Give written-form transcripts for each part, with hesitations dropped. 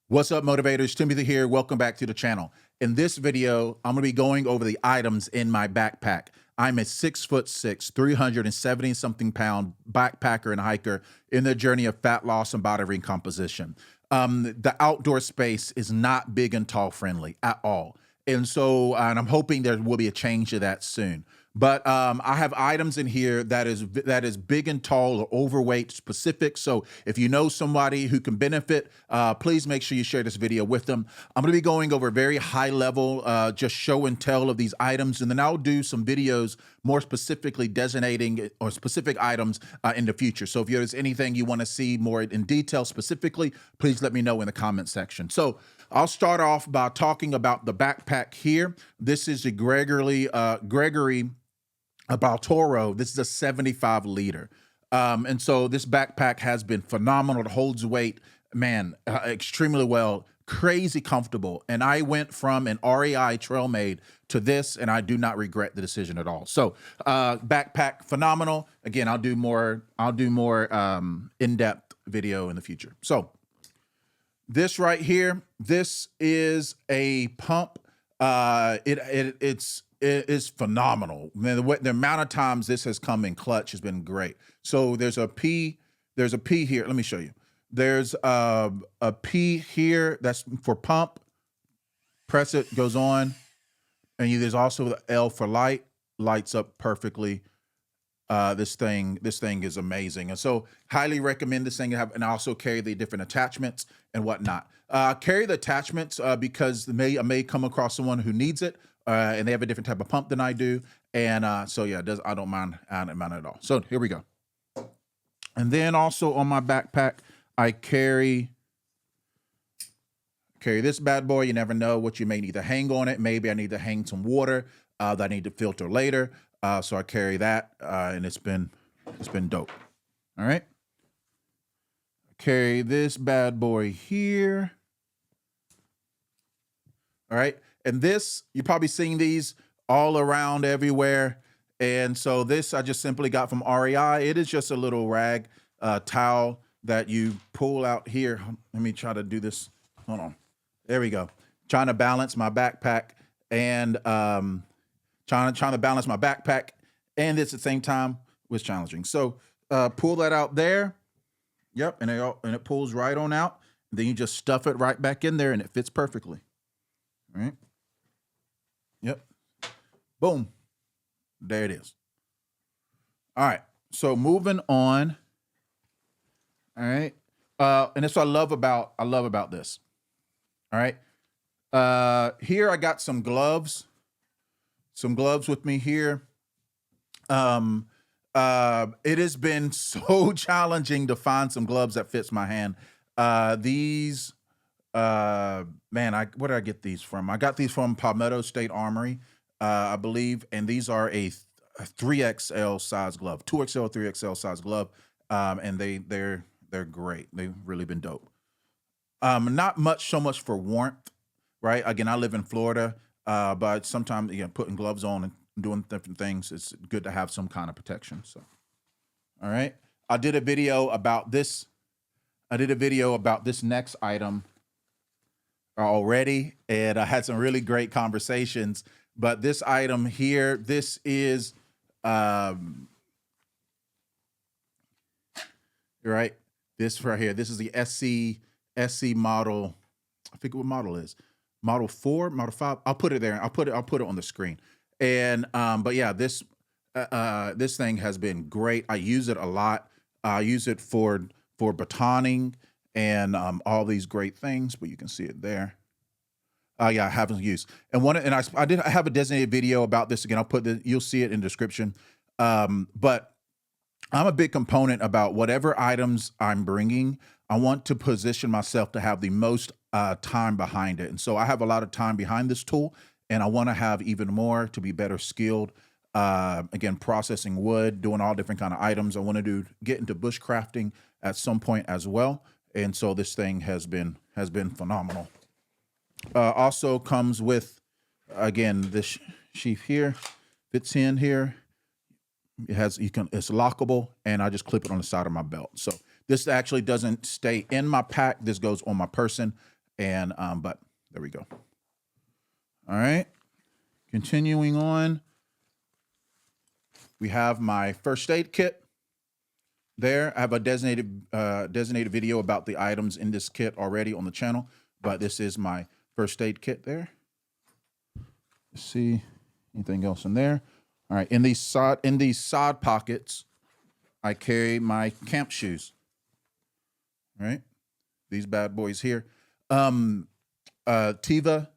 What's up, motivators? Timothy here. Welcome back to the channel. In this video, I'm going to be going over the items in my backpack. I'm a 6'6", 370 something pound backpacker and hiker in the journey of fat loss and body recomposition. The outdoor space is not big and tall friendly at all. And I'm hoping there will be a change to that soon. But I have items in here that is big and tall or overweight specific. So if you know somebody who can benefit, please make sure you share this video with them. I'm going to be going over very high level, just show and tell of these items, and then I'll do some videos more specifically designating or specific items in the future. So if there's anything you want to see more in detail specifically, please let me know in the comment section. So I'll start off by talking about the backpack here. This is the Gregory Baltoro. This is a 75 liter. And so this backpack has been phenomenal. It holds weight, man, extremely well, crazy comfortable. And I went from an REI Trailmade to this, and I do not regret the decision at all. So backpack, phenomenal. Again, I'll do more in-depth video in the future. So this right here, this is a pump. It is phenomenal. Man, the amount of times this has come in clutch has been great. So there's a P here. Let me show you. There's a P here that's for pump. Press it, goes on. And there's also the L for light. Lights up perfectly. This thing is amazing. And so highly recommend this thing. And also carry the different attachments and whatnot. Carry the attachments because I may come across someone who needs it. And they have a different type of pump than I do. And so yeah, I don't mind at all. So here we go. And then also on my backpack, I carry this bad boy. You never know what you may need to hang on it. Maybe I need to hang some water that I need to filter later. So I carry that, and it's been dope. All right. Carry this bad boy here. All right. And this, you're probably seeing these all around everywhere. And so this I just simply got from REI. It is just a little rag towel that you pull out here. Let me try to do this. Hold on. There we go. Trying to balance my backpack and trying to balance my backpack, and this at the same time was challenging. So pull that out there. Yep, and it pulls right on out. Then you just stuff it right back in there, and it fits perfectly. All right. Yep. Boom. There it is. All right. So moving on. All right. And that's what I love about this. All right. Here I got some gloves. Some gloves with me here. It has been so challenging to find some gloves that fits my hand. These man, where did I get these from? I got these from Palmetto State Armory, I believe, and these are a 3XL size glove, 2XL, 3XL size glove, and they're great. They've really been dope. Not so much for warmth, right? Again, I live in Florida, but sometimes putting gloves on and doing different things, it's good to have some kind of protection. So, all right, I did a video about this. Next item already, and I had some really great conversations. But this item here, this is right. This right here. This is the Esse model. I forget what model it is. Model 4, Model 5. I'll put it there. I'll put it on the screen. And but yeah, this thing has been great. I use it a lot. I use it for batoning and all these great things, but you can see it there. Yeah, I haven't used. And I have a designated video about this. Again, you'll see it in the description. But I'm a big component about whatever items I'm bringing. I want to position myself to have the most time behind it. And so I have a lot of time behind this tool, and I want to have even more to be better skilled. Again, processing wood, doing all different kind of items. I want to get into bushcrafting at some point as well. And so this thing has been phenomenal. Also comes with, again, this sheath here, fits in here. It's lockable, and I just clip it on the side of my belt. So this actually doesn't stay in my pack. This goes on my person. And but there we go. All right, continuing on, we have my first aid kit. There, I have a designated video about the items in this kit already on the channel, but this is my first aid kit there. Let's see anything else in there. All right, in these side pockets, I carry my camp shoes. All right, these bad boys here. Teva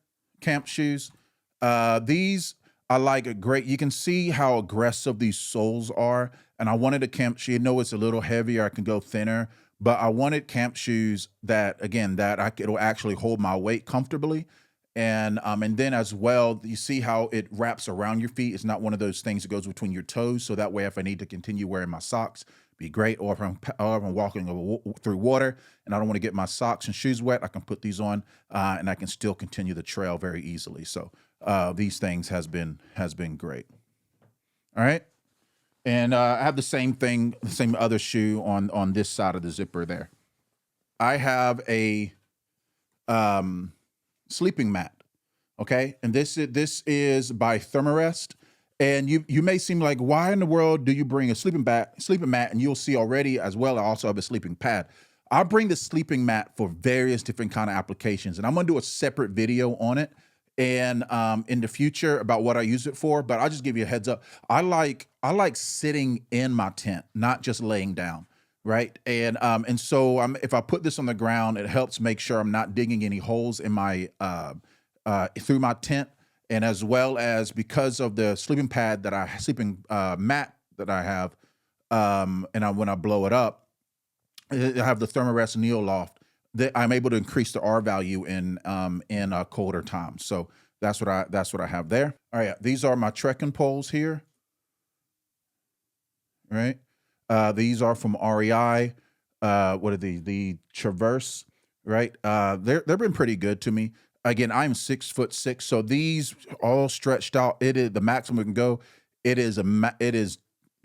camp shoes. These I like a great. You can see how aggressive these soles are, and I wanted a camp shoe. You know, it's a little heavier. I can go thinner, but I wanted camp shoes that, again, it'll actually hold my weight comfortably. And then as well, you see how it wraps around your feet. It's not one of those things that goes between your toes. So that way, if I need to continue wearing my socks, be great. Or if I'm walking through water and I don't want to get my socks and shoes wet, I can put these on and I can still continue the trail very easily. So these things has been great. All right. And I have the same thing, the same other shoe on this side of the zipper there. I have a sleeping mat. Okay. And this is by Therm-a-rest. And you may seem like, why in the world do you bring a sleeping mat? And you'll see already as well, I also have a sleeping pad. I bring the sleeping mat for various different kind of applications. And I'm going to do a separate video on it and in the future about what I use it for. But I'll just give you a heads up. I like sitting in my tent, not just laying down. Right. And so if I put this on the ground, it helps make sure I'm not digging any holes in my through my tent. And as well as because of the sleeping mat that I have, when I blow it up, I have the Therm-a-rest Neo Loft. That I'm able to increase the R value in colder times. So that's what I have there. All right, these are my trekking poles here. All right, these are from REI. What are these? The Traverse. Right, they've been pretty good to me. Again, I'm 6'6", so these all stretched out. It is the maximum we can go. It is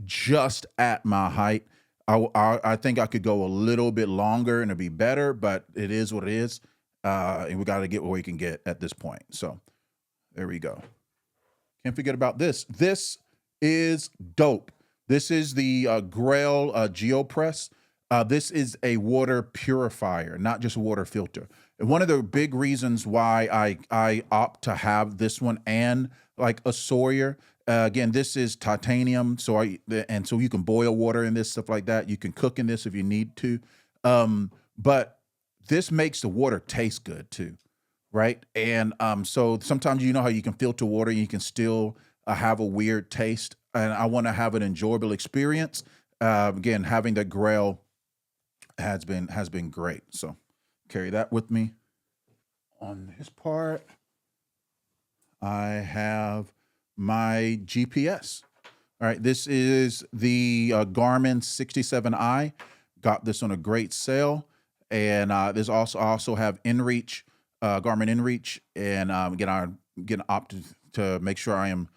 just at my height. I think I could go a little bit longer and it'd be better, but it is what it is. And we got to get what we can get at this point. So there we go. Can't forget about this. This is dope. This is the Grayl Geopress. This is a water purifier, not just a water filter. And one of the big reasons why I opt to have this one and like a Sawyer, again, this is titanium. So you can boil water in this, stuff like that. You can cook in this if you need to. But this makes the water taste good too, right? And so sometimes you know how you can filter water and you can still have a weird taste. And I want to have an enjoyable experience. Again, having the Grayl has been great. So carry that with me. On this part, I have my GPS. All right, this is the Garmin 67i. Got this on a great sale. And there's also have InReach, Garmin InReach. And again, I'm getting opted to make sure I am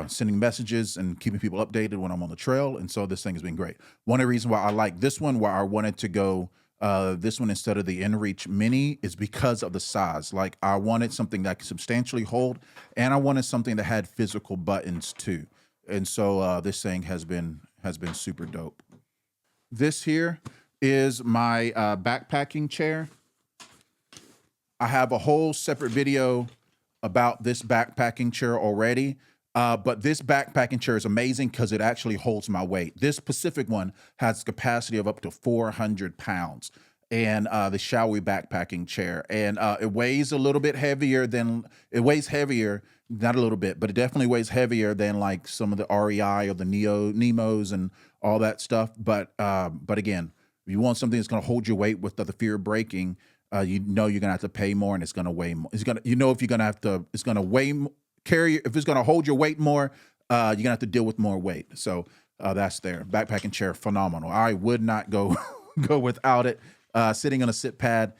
sending messages and keeping people updated when I'm on the trail. And so this thing has been great. One of the reasons why I like this one, why I wanted to go this one instead of the InReach Mini, is because of the size. Like I wanted something that could substantially hold, and I wanted something that had physical buttons too. And so this thing has been super dope. This here is my backpacking chair. I have a whole separate video about this backpacking chair already. But this backpacking chair is amazing because it actually holds my weight. This specific one has capacity of up to 400 pounds. And the Showy backpacking chair. And it weighs a little bit heavier than, not a little bit, but it definitely weighs heavier than like some of the REI or the Nemos and all that stuff. But again, if you want something that's going to hold your weight without the fear of breaking, you know you're going to have to pay more and it's going to weigh more. It's going to weigh more. If it's going to hold your weight more, you're gonna have to deal with more weight. So that's there. Backpacking chair, phenomenal. I would not go without it. Sitting on a sit pad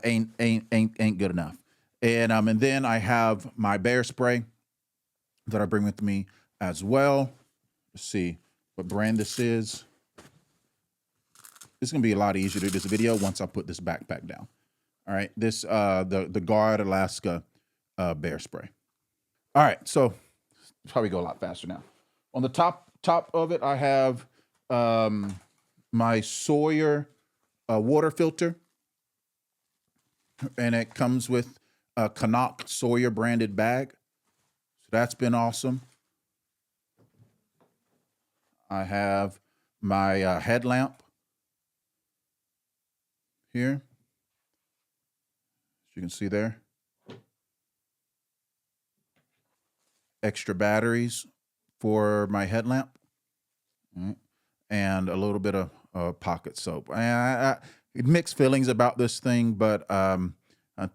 ain't good enough. And then I have my bear spray that I bring with me as well. Let's see what brand this is. It's gonna be a lot easier to do this video once I put this backpack down. All right, this the Guard Alaska bear spray. All right, so probably go a lot faster now. On the top of it, I have my Sawyer water filter, and it comes with a Canuck Sawyer branded bag. So that's been awesome. I have my headlamp here, as you can see there. Extra batteries for my headlamp, and a little bit of pocket soap. Mixed feelings about this thing, but I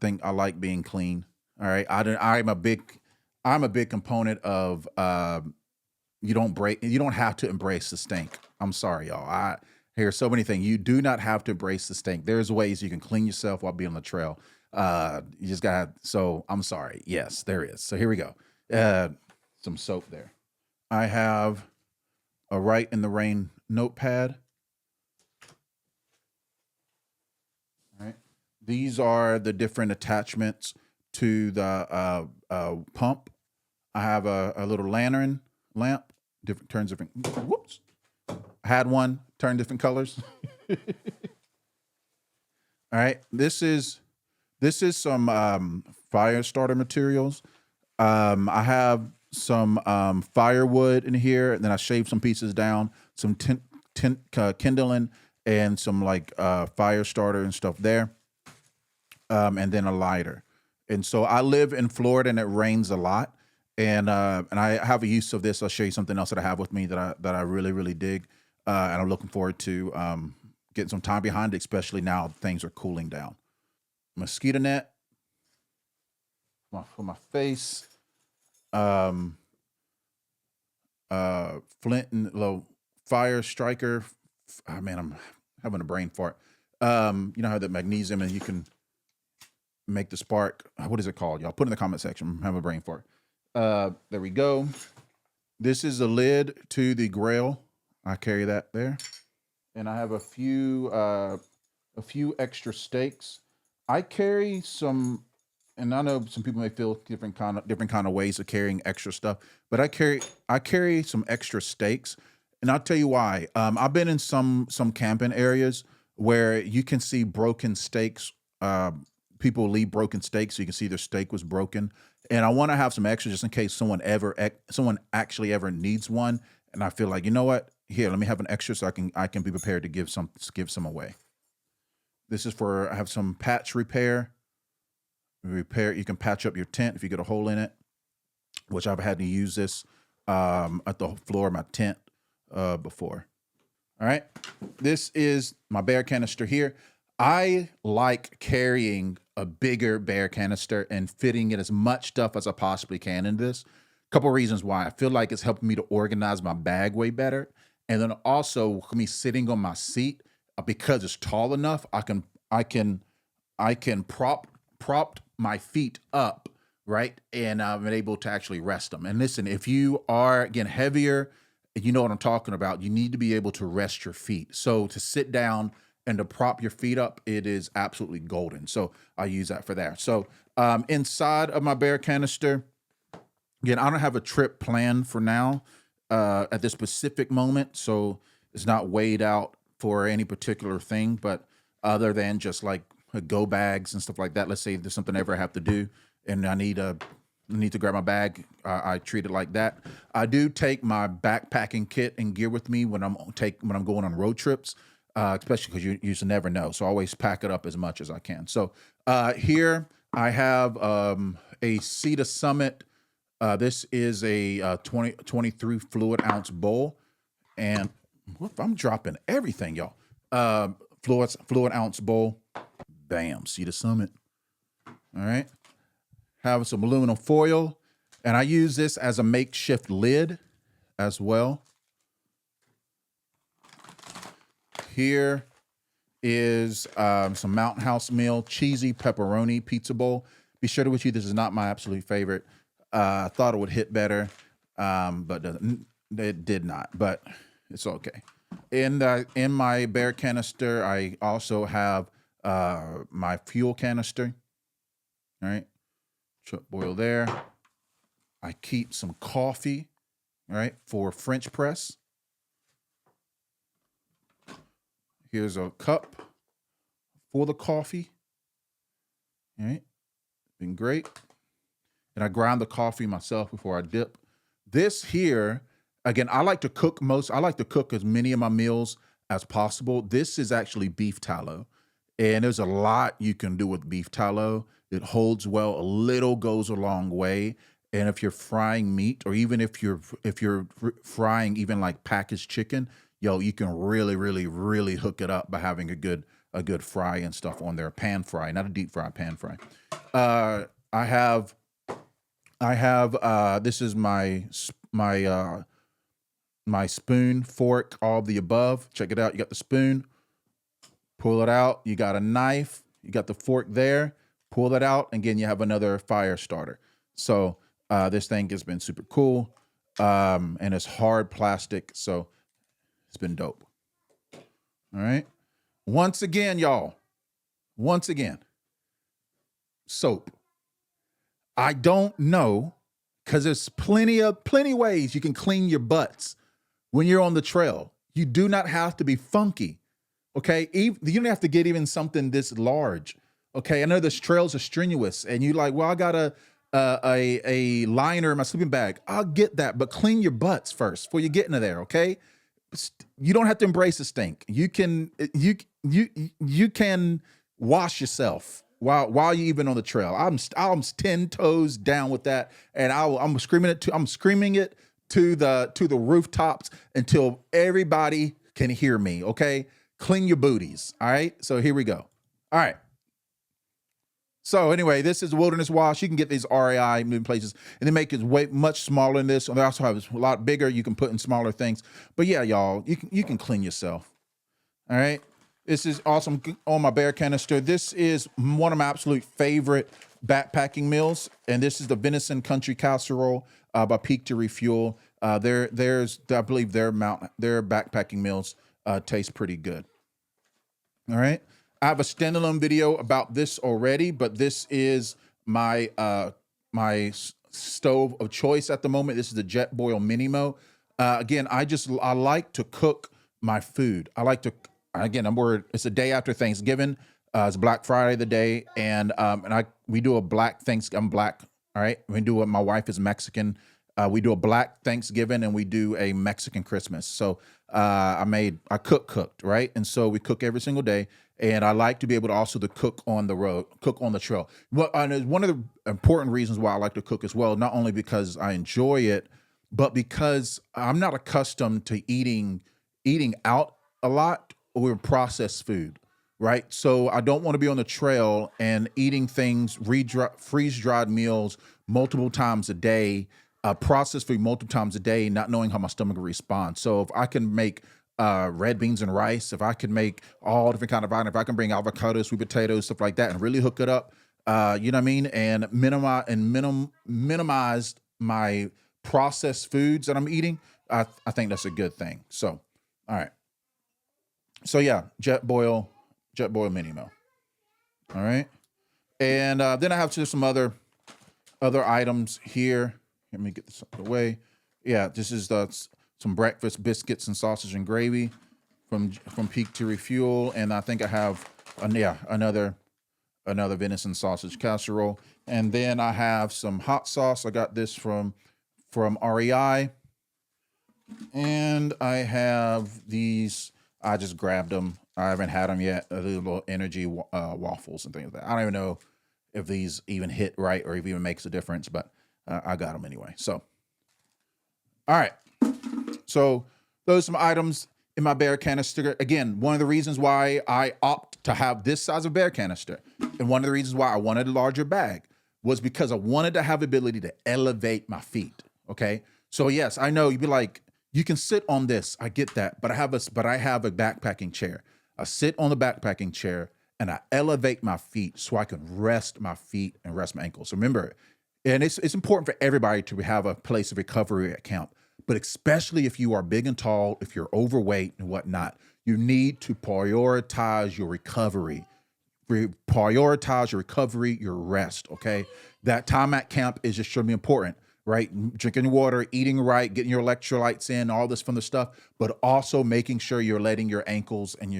think I like being clean. All right, I'm a big component of you don't have to embrace the stink. I'm sorry, y'all. I hear so many things. You do not have to embrace the stink. There's ways you can clean yourself while being on the trail. You just got, so I'm sorry. Yes, there is. So here we go. Some soap there. I have a Write in the Rain notepad. All right. These are the different attachments to the pump. I have a little lantern lamp, turns different. Whoops. I had one, turned different colors. All right. This is some fire starter materials. I have some firewood in here, and then I shaved some pieces down, some kindling, and some like fire starter and stuff there, and then a lighter. And so I live in Florida, and it rains a lot, and I have a use of this. I'll show you something else that I have with me that I really dig, and I'm looking forward to getting some time behind it, especially now things are cooling down. Mosquito net for my face. Flint and low fire striker. Oh, man, I'm having a brain fart. You know how the magnesium, and you can make the spark. What is it called? Y'all put in the comment section. I'm having a brain fart. There we go. This is the lid to the Grayl. I carry that there, and I have a few extra stakes. I carry some. And I know some people may feel different kind of ways of carrying extra stuff, but I carry some extra stakes, and I'll tell you why. I've been in some camping areas where you can see broken stakes. People leave broken stakes, so you can see their stake was broken. And I want to have some extra just in case someone actually ever needs one. And I feel like, you know what? Here, let me have an extra so I can be prepared to give some away. This is for, I have some patch repair. You can patch up your tent if you get a hole in it, which I've had to use this at the floor of my tent before. All right, this is my bear canister here. I like carrying a bigger bear canister and fitting in as much stuff as I possibly can in this. Couple reasons why. I feel like it's helping me to organize my bag way better, and then also me sitting on my seat, because it's tall enough, I can prop my feet up, right? And I'm able to actually rest them. And listen, if you are, again, heavier, you know what I'm talking about, you need to be able to rest your feet. So to sit down and to prop your feet up, it is absolutely golden. So I use that for that. So inside of my bear canister, again, I don't have a trip planned for now at this specific moment. So it's not weighed out for any particular thing, but other than just like go bags and stuff like that. Let's say there's something I ever have to do and I need to grab my bag. I treat it like that. I do take my backpacking kit and gear with me when I'm going on road trips, especially because you just never know. So I always pack it up as much as I can. So here I have a Cedar Summit. This is a 23 fluid ounce bowl, and I'm dropping everything, y'all. Fluid ounce bowl. Bam, Cedar Summit. All right. Have some aluminum foil, and I use this as a makeshift lid as well. Here is some Mountain House meal, cheesy pepperoni pizza bowl. Be sure to with you, this is not my absolute favorite. I thought it would hit better, but it did not, but it's okay. In my bear canister, I also have my fuel canister. All right, chuck boil there. I keep some coffee, all right, for French press. Here's a cup for the coffee. All right, been great. And I grind the coffee myself before I dip. This here, again, I like to cook as many of my meals as possible. This is actually beef tallow. And there's a lot you can do with beef tallow. It holds well. A little goes a long way. And if you're frying meat, or even if you're frying even like packaged chicken, yo, you can really, really, really hook it up by having a good fry and stuff on there. Pan fry, not a deep fry, pan fry. I have this is my spoon, fork, all of the above. Check it out. You got the spoon, pull it out. You got a knife, you got the fork there, pull that out, and again, you have another fire starter. So this thing has been super cool. And it's hard plastic, so it's been dope. All right. Once again, y'all, soap. I don't know, because there's plenty ways you can clean your butts when you're on the trail. You do not have to be funky, okay? You don't have to get even something this large, okay? I know this trails are strenuous, and you're like, well, I got a liner in my sleeping bag. I'll get that, but clean your butts first before you get into there, okay? You don't have to embrace the stink. You can wash yourself while you're even on the trail. I'm 10 toes down with that, and I'm screaming it to the rooftops until everybody can hear me. Okay, clean your booties. All right. So here we go. All right. So anyway, this is Wilderness Wash. You can get these REI in places, and they make it much smaller than this. And they also have a lot bigger. You can put in smaller things. But yeah, y'all, you can clean yourself. All right. This is awesome on my bear canister. This is one of my absolute favorite backpacking meals, and this is the venison country casserole by Peak to Refuel. I believe their backpacking meals taste pretty good. All right. I have a standalone video about this already, but this is my my stove of choice at the moment. This is the Jetboil Minimo. Again, I like to cook my food. It's a day after Thanksgiving. It's Black Friday the day, and we do a black Thanksgiving. I'm black, all right. My wife is Mexican. We do a black Thanksgiving, and we do a Mexican Christmas. So I cooked, right? And so we cook every single day. And I like to be able to also cook on the road, cook on the trail. Well, and one of the important reasons why I like to cook as well, not only because I enjoy it, but because I'm not accustomed to eating out a lot or processed food, right? So I don't want to be on the trail and eating things, freeze-dried meals multiple times a day, processed food multiple times a day, not knowing how my stomach will respond. So if I can make red beans and rice, if I can make all different kind of items, if I can bring avocados, sweet potatoes, stuff like that, and really hook it up, you know what I mean, and minimize my processed foods that I'm eating, I think that's a good thing. So, all right. So yeah, Jetboil Minimo. All right, and then I have just some other items here. Let me get this out of the way. Yeah, this is some breakfast biscuits and sausage and gravy from Peak to Refuel, and I think I have another venison sausage casserole, and then I have some hot sauce. I got this from REI, and I have these. I just grabbed them. I haven't had them yet. A little energy waffles and things like that. I don't even know if these even hit right or if it even makes a difference, but I got them anyway. So, all right. So those are some items in my bear canister. Again, one of the reasons why I opt to have this size of bear canister, and one of the reasons why I wanted a larger bag, was because I wanted to have the ability to elevate my feet. Okay. So yes, I know you'd be like, you can sit on this. I get that, but I have a backpacking chair. I sit on the backpacking chair and I elevate my feet so I can rest my feet and rest my ankles. So remember, and it's important for everybody to have a place of recovery at camp, but especially if you are big and tall, if you're overweight and whatnot, you need to prioritize your recovery. prioritize your recovery, your rest, okay? That time at camp is extremely important, right? Drinking water, eating right, getting your electrolytes in, all this fun stuff, but also making sure you're letting your ankles and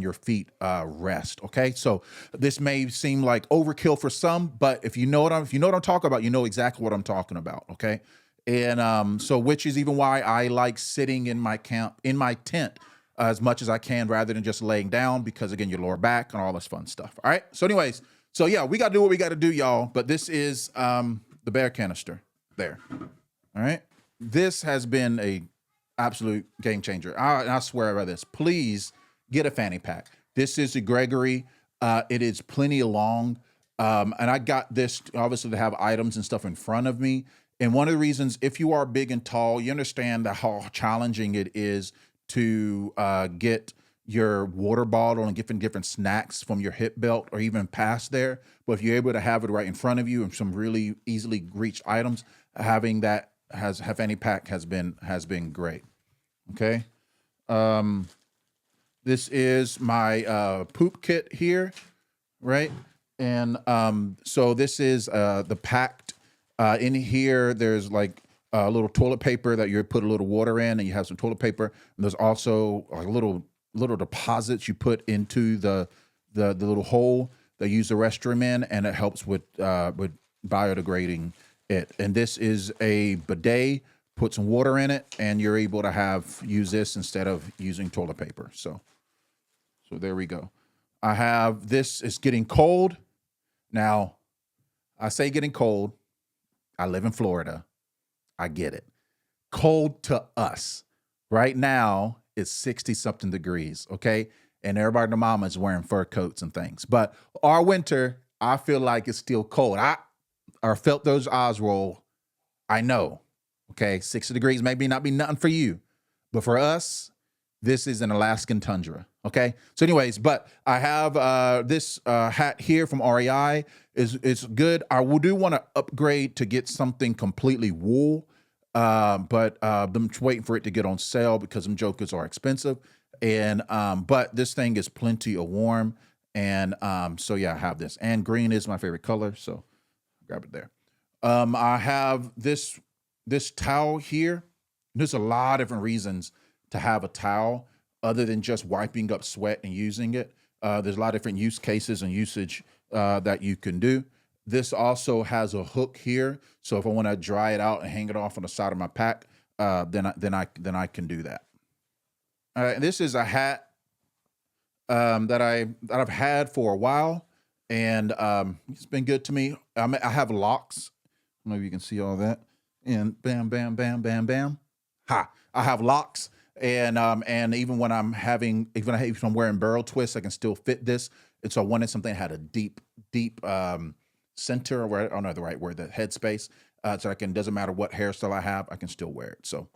your feet rest, okay? So this may seem like overkill for some, but if you know what I'm talking about, you know exactly what I'm talking about, okay? And so which is even why I like sitting in my tent as much as I can rather than just laying down, because again, your lower back and all this fun stuff. All right. So anyways, so yeah, we got to do what we got to do, y'all. But this is the bear canister there. All right. This has been a absolute game changer. I swear by this. Please get a fanny pack. This is a Gregory. It is plenty long. And I got this obviously to have items and stuff in front of me. And one of the reasons, if you are big and tall, you understand how challenging it is to get your water bottle and different snacks from your hip belt or even past there. But if you're able to have it right in front of you and some really easily reached items, having that fanny pack has been great. Okay. This is my poop kit here, right? And so this is the packed in here. There's like a little toilet paper that you put a little water in, and you have some toilet paper. And there's also like little deposits you put into the little hole that you use the restroom in, and it helps with biodegrading it. And this is a bidet. Put some water in it, and you're able to use this instead of using toilet paper. So there we go. I have this. It's getting cold now. I say getting cold. I live in Florida. I get it. Cold to us. Right now, it's 60-something degrees, okay? And everybody and their mama is wearing fur coats and things. But our winter, I feel like it's still cold. I felt those eyes roll. I know, okay? 60 degrees maybe not be nothing for you. But for us, this is an Alaskan tundra, okay? So anyways, but I have this hat here from REI. It's good. I do want to upgrade to get something completely wool. But I'm waiting for it to get on sale because them jokers are expensive. And but this thing is plenty of warm. And so yeah, I have this. And green is my favorite color, so grab it there. I have this towel here. There's a lot of different reasons to have a towel other than just wiping up sweat and using it. There's a lot of different use cases and usage that you can do. This also has a hook here, so if I want to dry it out and hang it off on the side of my pack, then I can do that. This is a hat that I've had for a while, and it's been good to me. I have locks. Maybe you can see all that. And bam, bam, bam, bam, bam. Ha! I have locks, and even when I'm wearing barrel twists, I can still fit this. And so I wanted something that had a deep center, or I don't know the right word, the headspace, so I can, doesn't matter what hairstyle I have, I can still wear it. So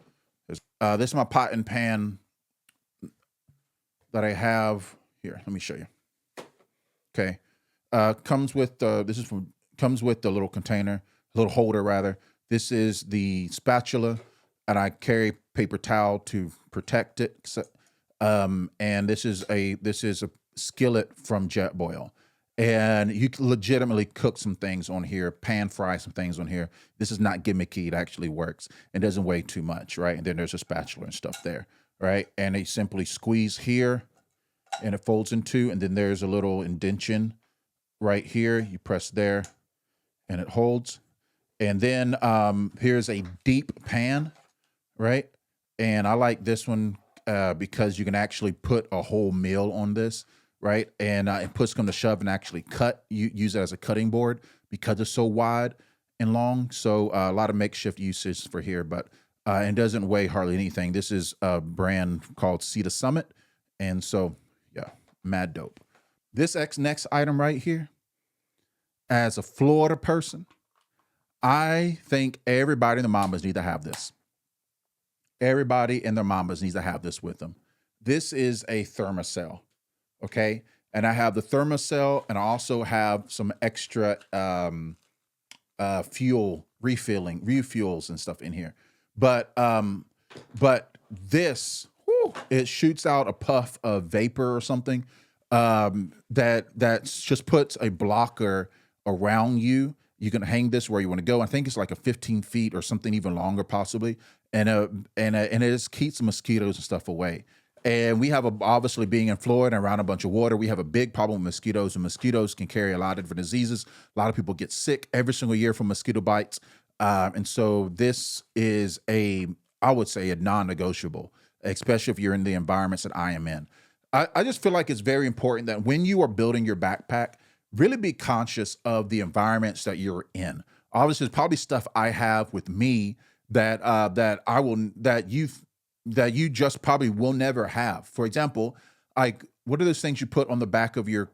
this is my pot and pan that I have here. Let me show you. Okay, comes with the little container, little holder rather. This is the spatula, and I carry paper towel to protect it. So, and this is a skillet from Jetboil. And you can legitimately cook some things on here, pan fry some things on here. This is not gimmicky. It actually works and doesn't weigh too much, right? And then there's a spatula and stuff there, right? And they simply squeeze here and it folds in two. And then there's a little indentation right here. You press there and it holds. And then here's a deep pan, right? And I like this one because you can actually put a whole meal on this. Right, and it puts come to shove and actually cut. You use it as a cutting board because it's so wide and long. So a lot of makeshift uses for here, but it doesn't weigh hardly anything. This is a brand called Cedar Summit, and so yeah, mad dope. This next item right here, as a Florida person, I think everybody and their mamas need to have this. Everybody and their mamas needs to have this with them. This is a thermocell. Okay, and I have the thermocell, and I also have some extra fuel refuels and stuff in here. But this, it shoots out a puff of vapor or something. that just puts a blocker around you. You can hang this where you want to go. I think it's like a 15 feet or something even longer, possibly, and it just keeps mosquitoes and stuff away. And we have obviously being in Florida and around a bunch of water, we have a big problem with mosquitoes, and mosquitoes can carry a lot of different diseases. A lot of people get sick every single year from mosquito bites. And so this is I would say, a non-negotiable, especially if you're in the environments that I am in. I just feel like it's very important that when you are building your backpack, really be conscious of the environments that you're in. Obviously, there's probably stuff I have with me that that you just probably will never have. For example, like, what are those things you put on the back of your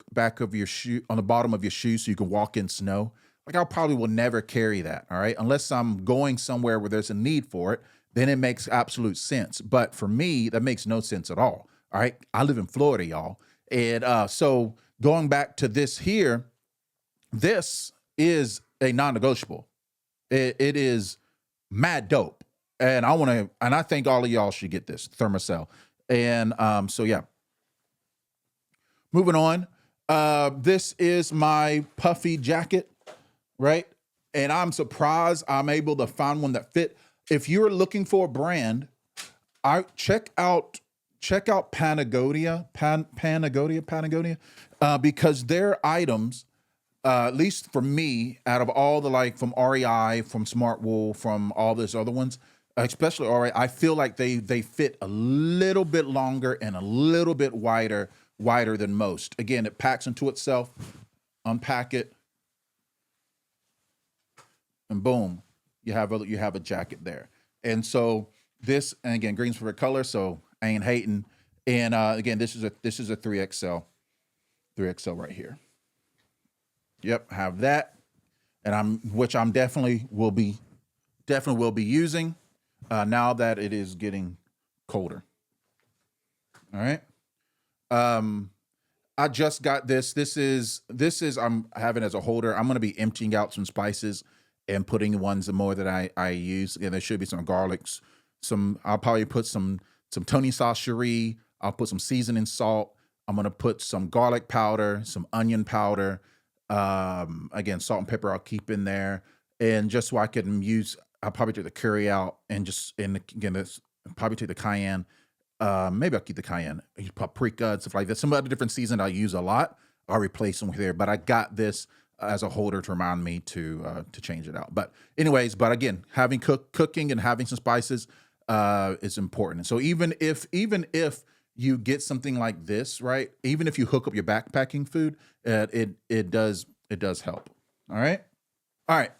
shoe, on the bottom of your shoe, so you can walk in snow? Like, I probably will never carry that. All right, unless I'm going somewhere where there's a need for it, then it makes absolute sense. But for me, that makes no sense at all. All right, I live in Florida, y'all, and so going back to this here, this is a non-negotiable. It is mad dope, and I think all of y'all should get this Thermacell. And so yeah, moving on. This is my puffy jacket, right? And I'm surprised I'm able to find one that fit. If you're looking for a brand, I check out Panagonia, because their items, at least for me, out of all the, like, from REI, from Smart Wool, from all those other ones, especially REI, I feel like they fit a little bit longer and a little bit wider than most. Again, it packs into itself. Unpack it, and boom, you have a jacket there. And so this, and again, green's favorite color, so I ain't hating. And again, this is a 3XL right here. Yep, have that, and which I'm definitely will be using now that it is getting colder. All right. I just got this. This is I'm having as a holder. I'm going to be emptying out some spices and putting the ones more that I use. Again, there should be some garlics. I'll probably put some Tony sauce cherie. I'll put some seasoning salt. I'm going to put some garlic powder, some onion powder. Again, salt and pepper I'll keep in there. And just so I can I'll probably take the curry out and again, probably take the cayenne. Maybe I'll keep the cayenne, paprika, and stuff like that. Some other different seasons I use a lot, I'll replace them with there. But I got this as a holder to remind me to change it out. But anyways, again, having cooking and having some spices is important. And so even if you get something like this, right? Even if you hook up your backpacking food, it does help. All right.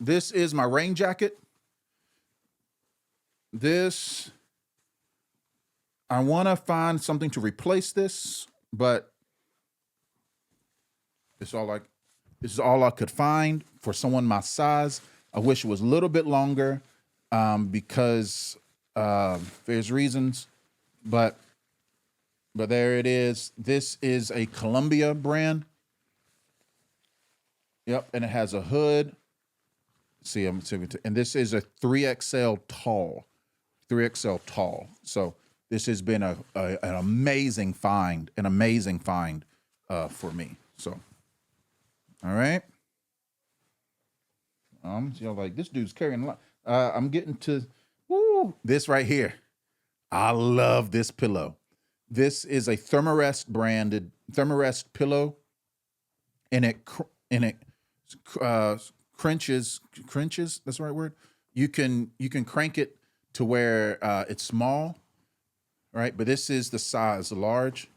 This is my rain jacket. This, I want to find something to replace this, but this is all I could find for someone my size. I wish it was a little bit longer because there's reasons, but there it is. This is a Columbia brand. Yep, and it has a hood. See, and this is a 3XL tall. 3XL tall. So this has been an amazing find, for me. So, all right. Like, this dude's carrying a lot. I'm getting to this right here. I love this pillow. This is a Therm-a-rest branded Therm-a-rest pillow, and it crenches. That's the right word. You can crank it to where it's small, right? But this is the size, large.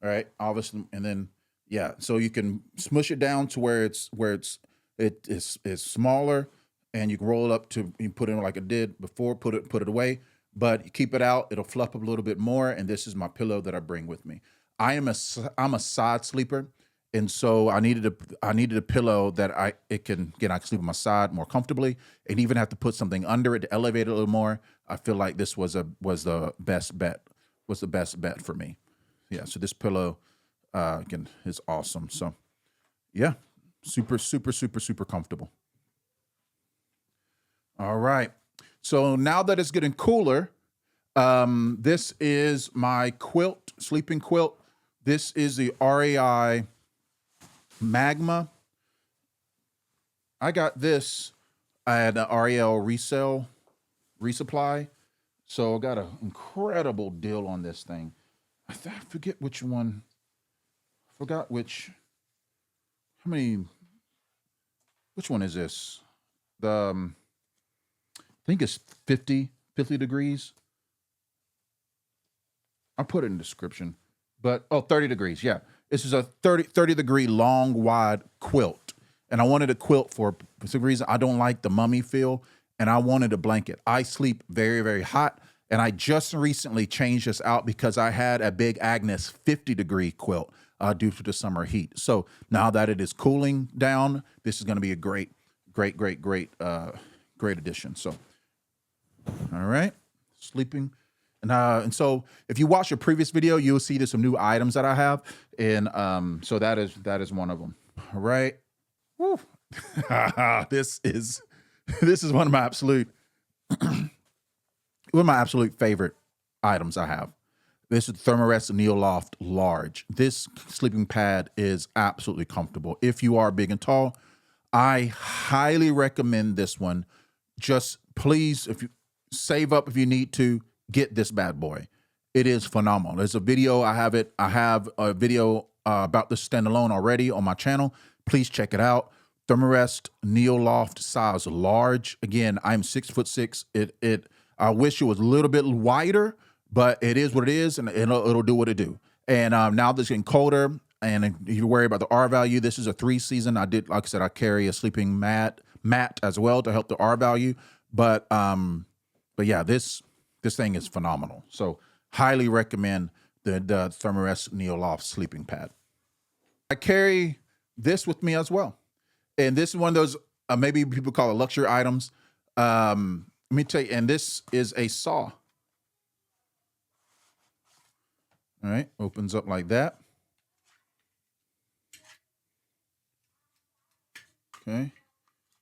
All right, obviously, and then yeah, so you can smush it down to where it's smaller, and you can roll it up to, you put it in like I did before, put it away. But you keep it out, it'll fluff up a little bit more, and this is my pillow that I bring with me. I'm a side sleeper, and so I needed a pillow that I can sleep on my side more comfortably, and even have to put something under it to elevate it a little more. I feel like this was the best bet. Was the best bet for me. Yeah. So this pillow again is awesome. So yeah, super comfortable. All right. So now that it's getting cooler, This is my quilt, sleeping quilt. This is the RAI Magma. I got this at an REL resupply. So I got an incredible deal on this thing. I forget which one. Forgot which. How many? Which one is this? I think it's 50 degrees. I'll put it in the description. But, 30 degrees, yeah. This is a 30 degree long, wide quilt. And I wanted a quilt for some reason. I don't like the mummy feel, and I wanted a blanket. I sleep very, very hot, and I just recently changed this out because I had a Big Agnes 50 degree quilt due to the summer heat. So now that it is cooling down, this is going to be a great addition. So, all right, sleeping. And so if you watch your previous video, you'll see there's some new items that I have. And so that is one of them. All right. Woo. This is one of my absolute favorite items I have. This is Therm-a-rest Neoloft Large. This sleeping pad is absolutely comfortable. If you are big and tall, I highly recommend this one. Just please, if you save up if you need to, get this bad boy. It is phenomenal. There's a video, I have a video about this standalone already on my channel. Please check it out. Therm-a-rest Neoloft size large. Again, I'm 6'6". I wish it was a little bit wider, but it is what it is, and it'll do what it do. And now that it's getting colder, and if you worry about the R value, this is a 3-season. Like I said, I carry a sleeping mat as well to help the R value. But yeah, this thing is phenomenal. So highly recommend the Therm-a-rest Neoloft sleeping pad. I carry this with me as well. And this is one of those, maybe people call it luxury items. Let me tell you, and this is a saw. All right, opens up like that. Okay.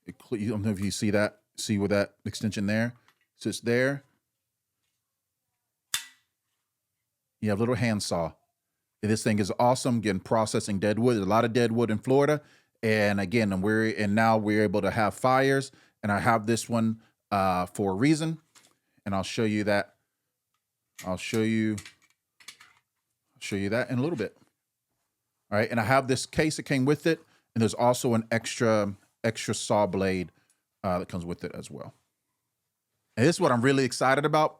I don't know if you see that, with that extension there. Sits there. You have a little hand saw. And this thing is awesome. Again, processing dead wood. There's a lot of dead wood in Florida. And again, now we're able to have fires. And I have this one for a reason. And I'll show you that. I'll show you that in a little bit. All right. And I have this case that came with it. And there's also an extra saw blade that comes with it as well. And this is what I'm really excited about.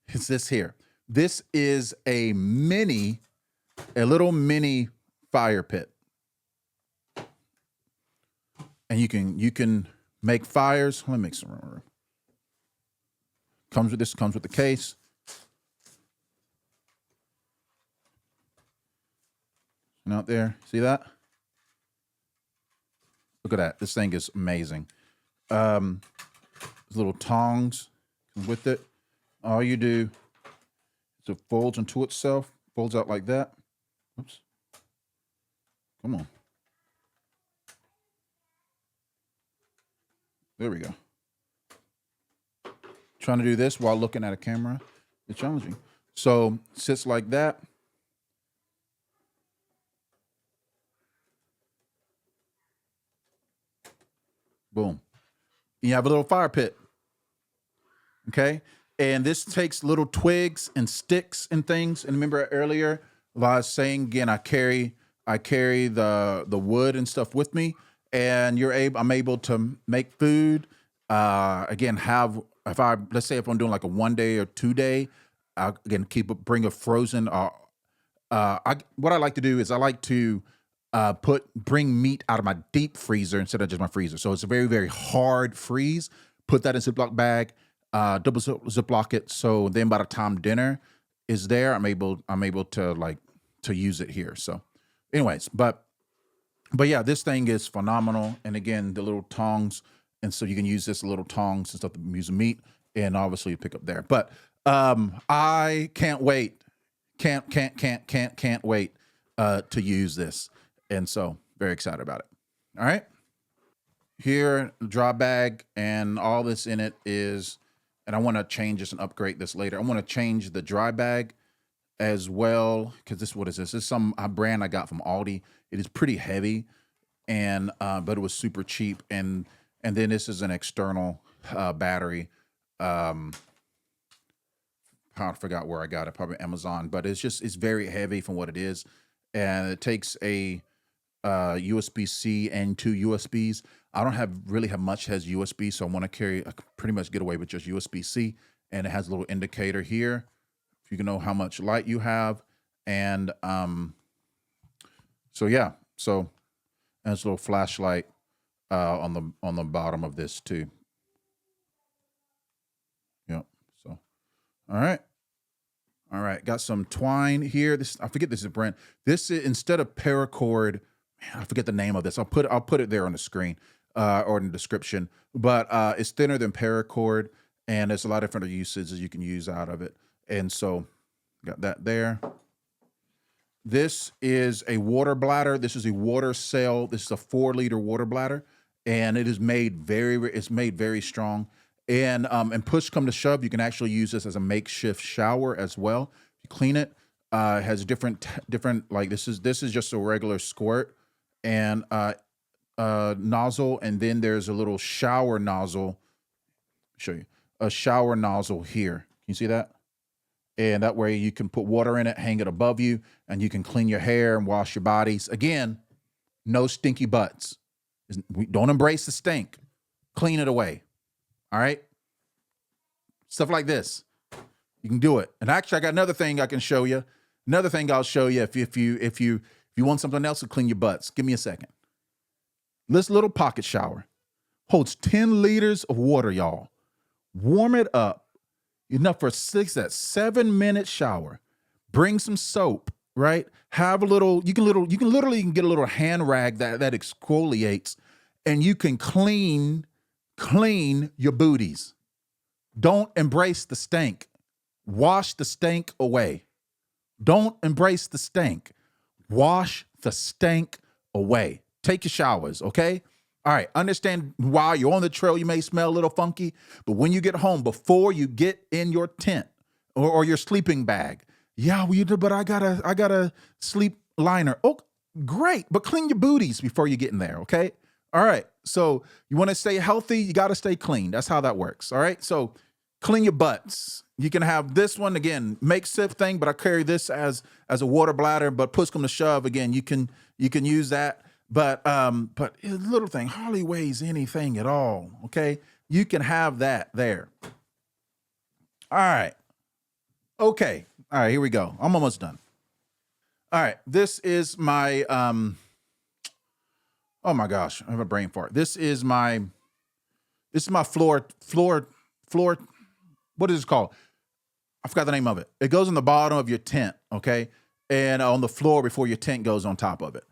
It's this here. This is a little mini fire pit. And you can make fires. Let me make some room. Comes with the case. And out there, see that? Look at that. This thing is amazing. Little tongs with it. All you do is it folds into itself, folds out like that. Oops. Come on. There we go. Trying to do this while looking at a camera is challenging. So sits like that. Boom. You have a little fire pit. Okay. And this takes little twigs and sticks and things. And remember earlier, I was saying again, I carry the wood and stuff with me. And I'm able to make food. Again, let's say if I'm doing like a 1 day or 2 day, I again bring a frozen. What I like to do is I like to bring meat out of my deep freezer instead of just my freezer. So it's a very, very hard freeze. Put that in a Ziploc bag, double Ziploc it. So then by the time dinner is there, I'm able to use it here. So anyways, but yeah, this thing is phenomenal. And again, the little tongs. And so you can use this little tongs and stuff to use the meat and obviously pick up there. But I can't wait. Can't wait to use this. And so very excited about it. All right. Here, dry bag and all this in it is and I want to change this and upgrade this later. I want to change the dry bag as well, because what is this? This is some brand I got from Aldi. It is pretty heavy, and but it was super cheap. And then this is an external battery. I forgot where I got it, probably Amazon, but it's very heavy from what it is, and it takes a USB-C and 2 USBs. I don't really have much that has USB, so I want to pretty much get away with just USB-C, and it has a little indicator here, if you can know how much light you have, and so yeah, and it's a little flashlight on the bottom of this too. Yep. So, all right, got some twine here. I forget this is a brand. This is, instead of paracord, man, I forget the name of this. I'll put it there on the screen or in the description. But it's thinner than paracord, and there's a lot of different usages you can use out of it. And so, got that there. This is a water bladder. This is a water cell. This is a 4-liter water bladder, and it is made very strong. And push come to shove, you can actually use this as a makeshift shower as well. You clean it. It has different like this is just a regular squirt and nozzle, and then there's a little shower nozzle. Show you a shower nozzle here. Can you see that? And that way you can put water in it, hang it above you, and you can clean your hair and wash your bodies. Again, no stinky butts. We don't embrace the stink. Clean it away. All right. Stuff like this. You can do it. And actually, I got another thing I can show you. Another thing I'll show you if you want something else to clean your butts. Give me a second. This little pocket shower holds 10 liters of water, y'all. Warm it up. Enough for a 7-minute shower. Bring some soap, right? Have a little, you can literally get a little hand rag that exfoliates, and you can clean your booties. Don't embrace the stink. Wash the stink away. Don't embrace the stink. Wash the stink away. Take your showers, okay? All right, understand while you're on the trail, you may smell a little funky, but when you get home, before you get in your tent or your sleeping bag, yeah, but I got a sleep liner. Oh, great, but clean your booties before you get in there, okay? All right, so you want to stay healthy, you got to stay clean. That's how that works, all right? So clean your butts. You can have this one, again, makeshift thing, but I carry this as a water bladder, but push come to shove, again, you can use that. But a little thing hardly weighs anything at all, okay? You can have that there. All right. Okay. All right, here we go. I'm almost done. All right, this is my, oh my gosh, I have a brain fart. This is my floor, what is it called? I forgot the name of it. It goes on the bottom of your tent, okay? And on the floor before your tent goes on top of it.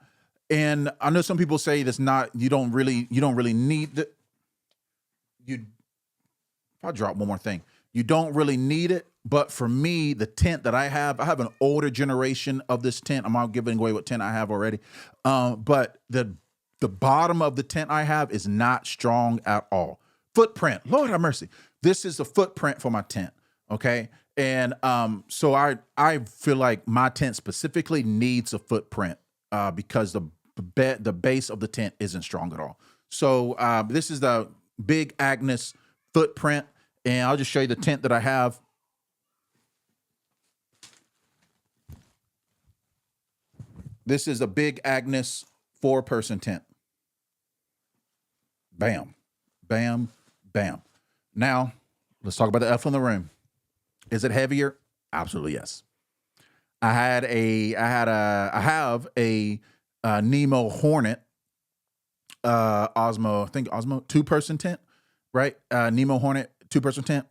And I know some people say that's not, you don't really need it. If I drop one more thing, you don't really need it. But for me, the tent that I have an older generation of this tent. I'm not giving away what tent I have already. But the bottom of the tent I have is not strong at all. Footprint, Lord have mercy. This is the footprint for my tent, okay? And so I feel like my tent specifically needs a footprint because the base of the tent isn't strong at all. So this is the Big Agnes footprint, and I'll just show you the tent that I have. This is a Big Agnes 4-person tent. Bam, bam, bam. Now, let's talk about the elephant in the room. Is it heavier? Absolutely yes. I have a Nemo Hornet Osmo 2-person tent, right? Nemo Hornet 2-person tent.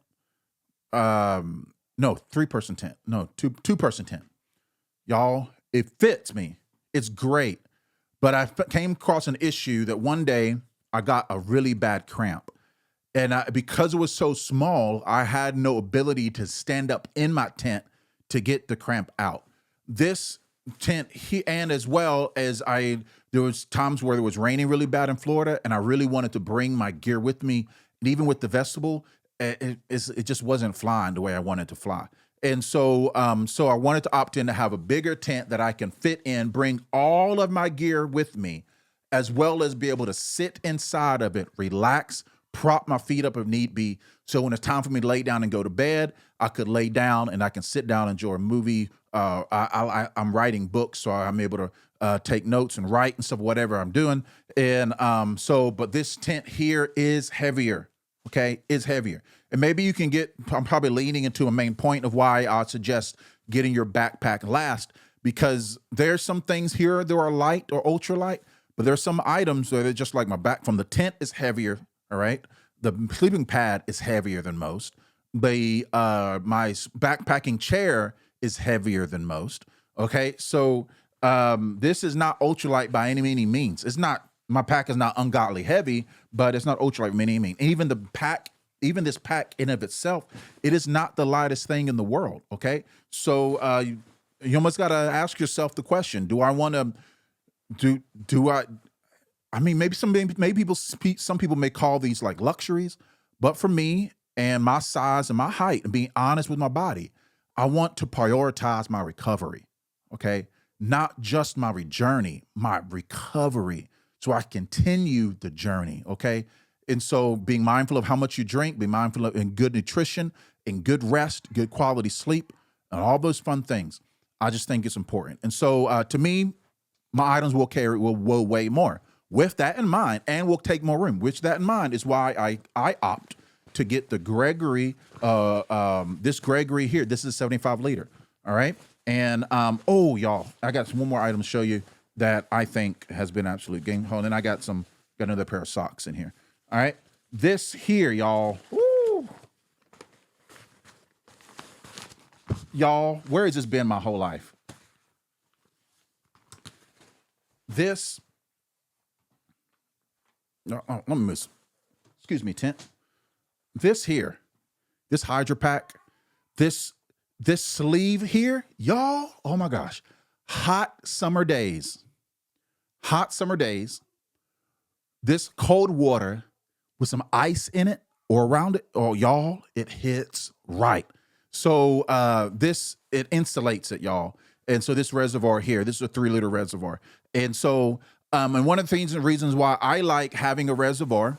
No, 3-person tent. No, 2-person tent. Y'all, it fits me. It's great. But I came across an issue that one day I got a really bad cramp. And because it was so small, I had no ability to stand up in my tent to get the cramp out. This tent, and as well as there was times where it was raining really bad in Florida, and I really wanted to bring my gear with me, and even with the vestibule, it just wasn't flying the way I wanted to fly. And so, so I wanted to opt in to have a bigger tent that I can fit in, bring all of my gear with me, as well as be able to sit inside of it, relax, prop my feet up if need be. So when it's time for me to lay down and go to bed, I could lay down and I can sit down, enjoy a movie. I'm writing books, so I'm able to take notes and write and stuff, whatever I'm doing. And but this tent here is heavier. Okay, is heavier. And maybe you can get, I'm probably leaning into a main point of why I suggest getting your backpack last, because there's some things here that are light or ultralight, but there's some items that are just like my back from the tent is heavier. All right. The sleeping pad is heavier than most. The my backpacking chair is heavier than most. Okay. So this is not ultralight by any means. It's not, my pack is not ungodly heavy, but it's not ultralight by any means. Even the pack, even this pack in of itself, it is not the lightest thing in the world. Okay. So you almost got to ask yourself the question, do I want to, I mean, maybe some people may call these like luxuries, but for me and my size and my height and being honest with my body, I want to prioritize my recovery. Okay. Not just my journey, my recovery, so I continue the journey. Okay. And so being mindful of how much you drink, be mindful of in good nutrition, in good rest, good quality sleep, and all those fun things. I just think it's important. And so to me, my items will weigh more. With that in mind, and will take more room. Which that in mind is why I opt to get the Gregory, this Gregory here. This is a 75 liter. All right. And oh y'all, I got one more item to show you that I think has been absolute game. Hold on, I got another pair of socks in here. All right. This here, y'all. Woo. Y'all, where has this been my whole life? This. No, let me miss. Excuse me, tent. This here, this Hydra pack, this sleeve here, y'all. Oh my gosh, hot summer days. This cold water with some ice in it or around it. Oh, y'all, it hits right. So it insulates it, y'all. And so this reservoir here, this is a 3 liter reservoir, and so. And one of the things and reasons why I like having a reservoir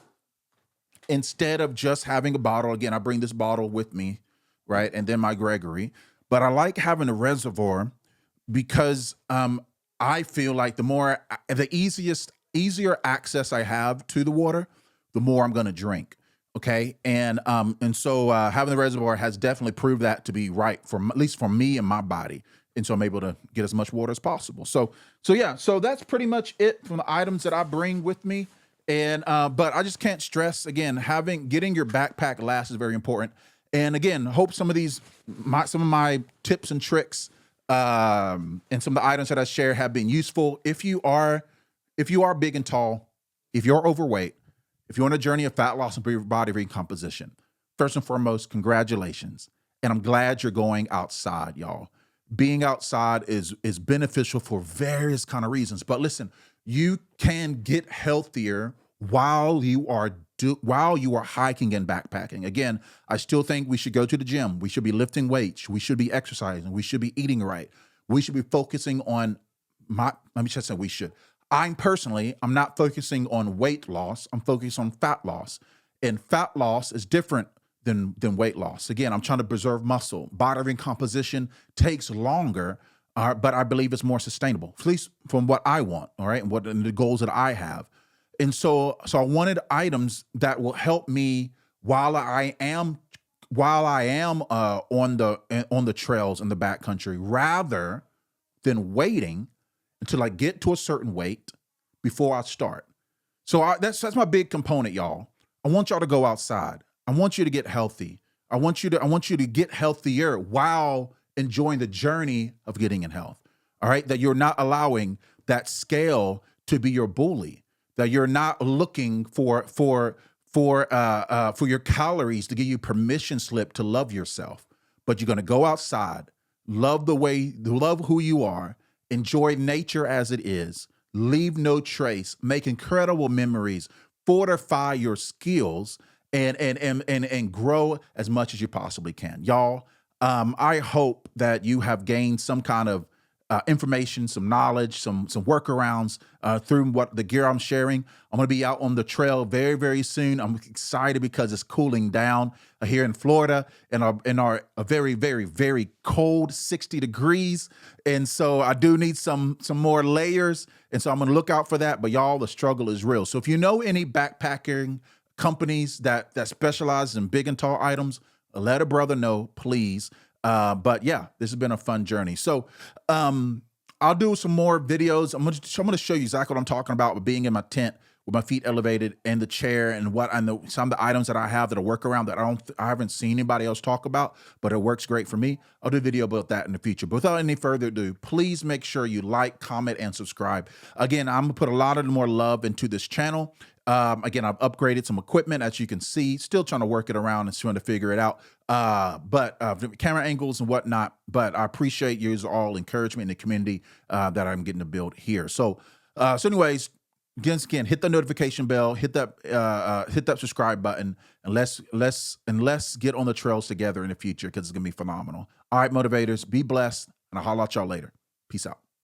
instead of just having a bottle, again, I bring this bottle with me, right? And then my Gregory, but I like having a reservoir because I feel like the easier access I have to the water, the more I'm going to drink. Okay. And so having the reservoir has definitely proved that to be right at least for me and my body. And so I'm able to get as much water as possible. So yeah, so that's pretty much it from the items that I bring with me. And, but I just can't stress again, getting your backpack last is very important. And again, hope some of my tips and tricks, and some of the items that I share have been useful. If you are big and tall, if you're overweight, if you're on a journey of fat loss and body recomposition, first and foremost, congratulations. And I'm glad you're going outside, y'all. Being outside is beneficial for various kind of reasons. But listen, you can get healthier while you are hiking and backpacking. Again, I still think we should go to the gym. We should be lifting weights. We should be exercising. We should be eating right. We should be focusing on I'm not focusing on weight loss. I'm focused on fat loss. And fat loss is different than weight loss. Again, I'm trying to preserve muscle. Body recomposition takes longer, but I believe it's more sustainable, at least from what I want, all right, and the goals that I have. And so I wanted items that will help me while I am on the trails in the backcountry, rather than waiting until I get to a certain weight before I start. So that's my big component, y'all. I want y'all to go outside. I want you to get healthy. I want you to get healthier while enjoying the journey of getting in health. All right, that you're not allowing that scale to be your bully. That you're not looking for your calories to give you permission slip to love yourself, but you're going to go outside, love who you are, enjoy nature as it is, leave no trace, make incredible memories, fortify your skills, and grow as much as you possibly can. Y'all, I hope that you have gained some kind of information, some knowledge, some workarounds through what the gear I'm sharing. I'm going to be out on the trail very, very soon. I'm excited because it's cooling down here in Florida in our a very, very, very cold 60 degrees. And so I do need some more layers. And so I'm going to look out for that. But y'all, the struggle is real. So if you know any backpacking companies that specialize in big and tall items, let a brother know, please. But yeah, this has been a fun journey. So I'll do some more videos. I'm gonna show you exactly what I'm talking about with being in my tent with my feet elevated and the chair and what I know, some of the items that I have that I work around that I haven't seen anybody else talk about, but it works great for me. I'll do a video about that in the future. But without any further ado, please make sure you like, comment, and subscribe. Again, I'm gonna put a lot of more love into this channel. Again, I've upgraded some equipment, as you can see, still trying to work it around and trying to figure it out. But camera angles and whatnot, but I appreciate you all encouragement in the community that I'm getting to build here. So anyways, again, hit the notification bell, hit that subscribe button, and let's get on the trails together in the future, because it's gonna be phenomenal. All right, motivators, be blessed, and I'll holler at y'all later. Peace out.